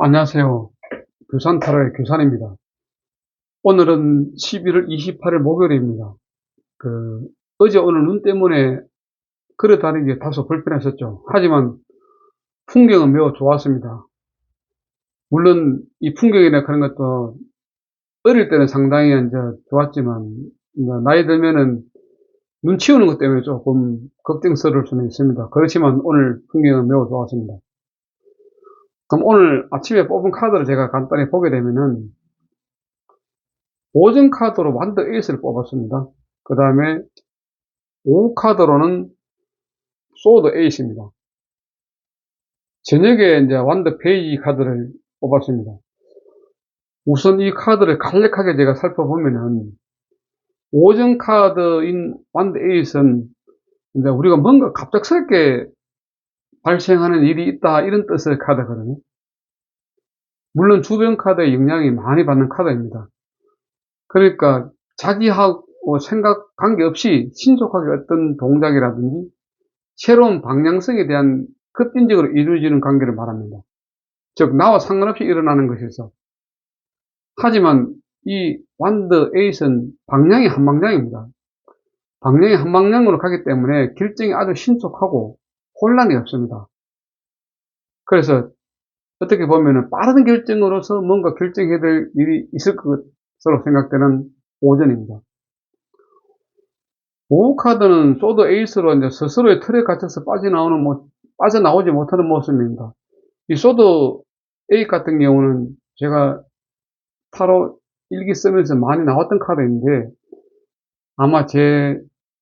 안녕하세요. 교산타로의 교산입니다. 오늘은 11월 28일 목요일입니다. 어제 오늘 눈 때문에 걸어 다니기 다소 불편했었죠. 하지만 풍경은 매우 좋았습니다. 물론 이 풍경이나 그런 것도 어릴 때는 상당히 이제 좋았지만, 이제 나이 들면은 눈 치우는 것 때문에 조금 걱정스러울 수는 있습니다. 그렇지만 오늘 풍경은 매우 좋았습니다. 그럼 오늘 아침에 뽑은 카드를 제가 간단히 보게 되면은, 오전 카드로 완더 에이스를 뽑았습니다. 그 다음에 오후 카드로는 소드 에이스입니다. 저녁에 이제 완더 페이지 카드를 뽑았습니다. 우선 이 카드를 간략하게 제가 살펴보면은, 오전 카드인 완더 에이스는 이제 우리가 뭔가 갑작스럽게 발생하는 일이 있다, 이런 뜻의 카드거든요. 물론 주변 카드의 영향이 많이 받는 카드입니다. 그러니까 자기하고 생각 관계없이 신속하게 어떤 동작이라든지 새로운 방향성에 대한 급진적으로 이루어지는 관계를 말합니다. 즉 나와 상관없이 일어나는 것이죠. 하지만 이 완더 에잇은 방향이 한 방향입니다. 방향이 한 방향으로 가기 때문에 결정이 아주 신속하고 혼란이 없습니다. 그래서 어떻게 보면 빠른 결정으로서 뭔가 결정해야 될 일이 있을 것으로 생각되는 오전입니다. 오후 카드는 소드 에이스로 이제 스스로의 틀에 갇혀서 빠져나오지 못하는 모습입니다. 이 소드 에잇 같은 경우는 제가 타로 일기 쓰면서 많이 나왔던 카드인데, 아마 제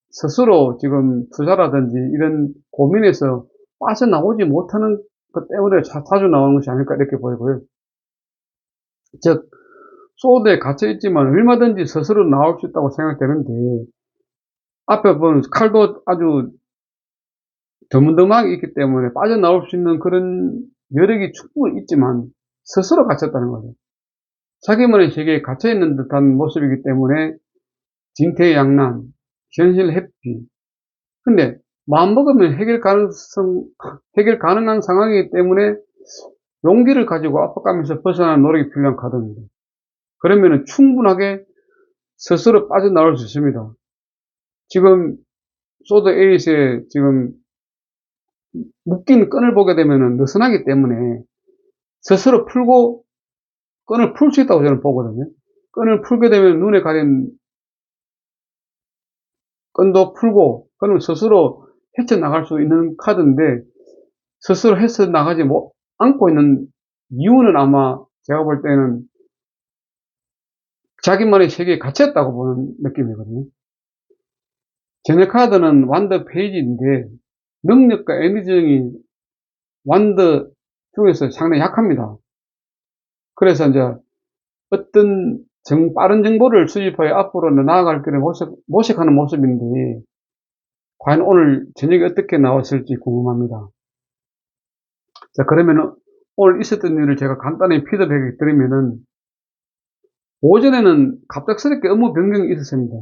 스스로 지금 투자라든지 이런 고민에서 빠져나오지 못하는 것 때문에 자주 나오는 것이 아닐까 이렇게 보이고요. 즉 소드에 갇혀 있지만 얼마든지 스스로 나올 수 있다고 생각되는데, 앞에 보면 칼도 아주 드문드문하게 있기 때문에 빠져나올 수 있는 그런 여력이 충분히 있지만 스스로 갇혔다는 거죠. 자기만의 세계에 갇혀 있는 듯한 모습이기 때문에 진퇴양난, 현실 회피. 근데 마음먹으면 해결 가능한 상황이기 때문에 용기를 가지고 압박감에서 벗어나는 노력이 필요한 카드입니다. 그러면 충분하게 스스로 빠져나올 수 있습니다. 지금 소드 에잇에 지금 묶인 끈을 보게 되면 느슨하기 때문에 스스로 풀고 끈을 풀 수 있다고 저는 보거든요. 끈을 풀게 되면 눈에 가린 끈도 풀고, 그는 스스로 헤쳐나갈 수 있는 카드인데, 스스로 헤쳐나가지 않고 있는 이유는 아마 제가 볼 때는 자기만의 세계에 갇혔다고 보는 느낌이거든요. 저녁 카드는 완더 페이지인데, 능력과 에너지이 완더 중에서 상당히 약합니다. 그래서 이제 어떤 빠른 정보를 수집하여 앞으로 나아갈 길을 모색하는 모습인데, 과연 오늘 저녁에 어떻게 나왔을지 궁금합니다. 자, 그러면 오늘 있었던 일을 제가 간단히 피드백을 드리면은, 오전에는 갑작스럽게 업무 변경이 있었습니다.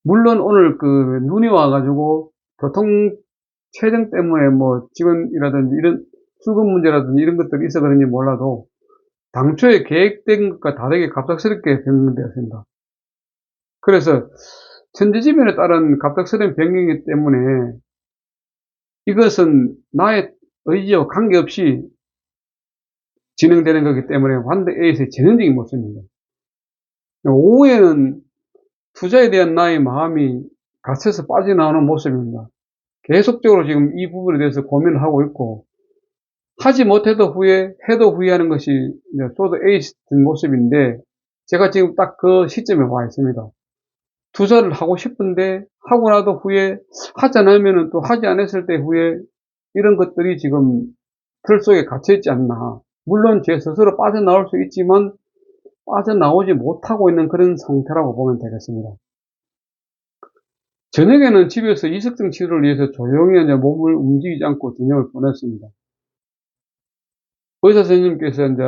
물론 오늘 눈이 와가지고 교통 체증 때문에 직원이라든지 이런 출근 문제라든지 이런 것들이 있어 그런지 몰라도 당초에 계획된 것과 다르게 갑작스럽게 변경되었습니다. 그래서 천재지변에 따른 갑작스러운 변경이기 때문에 이것은 나의 의지와 관계없이 진행되는 거기 때문에 완더 에잇의 전형적인 모습입니다. 오후에는 투자에 대한 나의 마음이 갇혀서 빠져나오는 모습입니다. 계속적으로 지금 이 부분에 대해서 고민을 하고 있고, 하지 못해도 해도 후회하는 것이 소드 에잇의 모습인데, 제가 지금 딱 그 시점에 와 있습니다. 투자를 하고 싶은데 하고 나도 후회, 하지 않으면 또 하지 않았을 때 후회, 이런 것들이 지금 틀 속에 갇혀 있지 않나. 물론 제 스스로 빠져나올 수 있지만 빠져나오지 못하고 있는 그런 상태라고 보면 되겠습니다. 저녁에는 집에서 이석증 치료를 위해서 조용히 이제 몸을 움직이지 않고 저녁을 보냈습니다. 의사 선생님께서 이제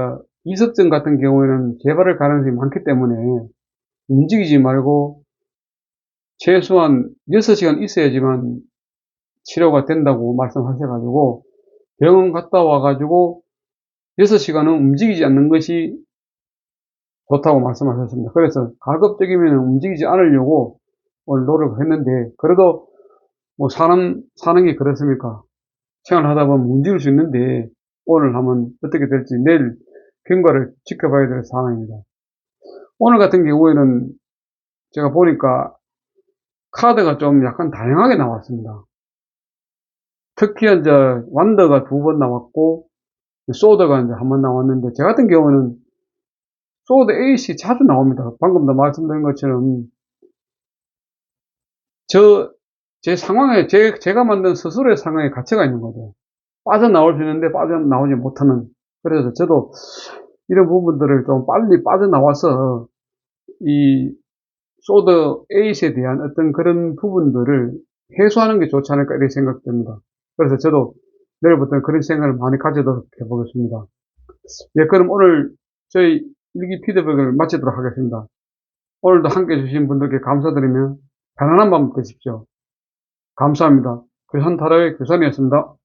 이석증 같은 경우에는 재발할 가능성이 많기 때문에 움직이지 말고 최소한 6시간 있어야지만 치료가 된다고 말씀하셔가지고 병원 갔다 와가지고 6시간은 움직이지 않는 것이 좋다고 말씀하셨습니다. 그래서 가급적이면 움직이지 않으려고 오늘 노력했는데, 그래도 뭐 사람 사는 게 그렇습니까? 생활하다 보면 움직일 수 있는데, 오늘 한번 어떻게 될지 내일 경과를 지켜봐야 될 상황입니다. 오늘 같은 경우에는 제가 보니까 카드가 좀 약간 다양하게 나왔습니다. 특히 이제 완더가 2번 나왔고, 소드가 이제 1번 나왔는데, 제 같은 경우는 소드 에이스 자주 나옵니다. 방금도 말씀드린 것처럼, 제 상황에, 제가 만든 스스로의 상황에 가치가 있는 거죠. 빠져나올 수 있는데 빠져나오지 못하는. 그래서 저도 이런 부분들을 좀 빨리 빠져나와서 이 소드 에이스에 대한 어떤 그런 부분들을 해소하는 게 좋지 않을까 이렇게 생각됩니다. 그래서 저도 내일부터는 그런 생각을 많이 가지도록 해보겠습니다. 예, 그럼 오늘 저희 일기 피드백을 마치도록 하겠습니다. 오늘도 함께 해주신 분들께 감사드리며 편안한 밤 되십시오. 감사합니다. 교산타로의 교산이었습니다.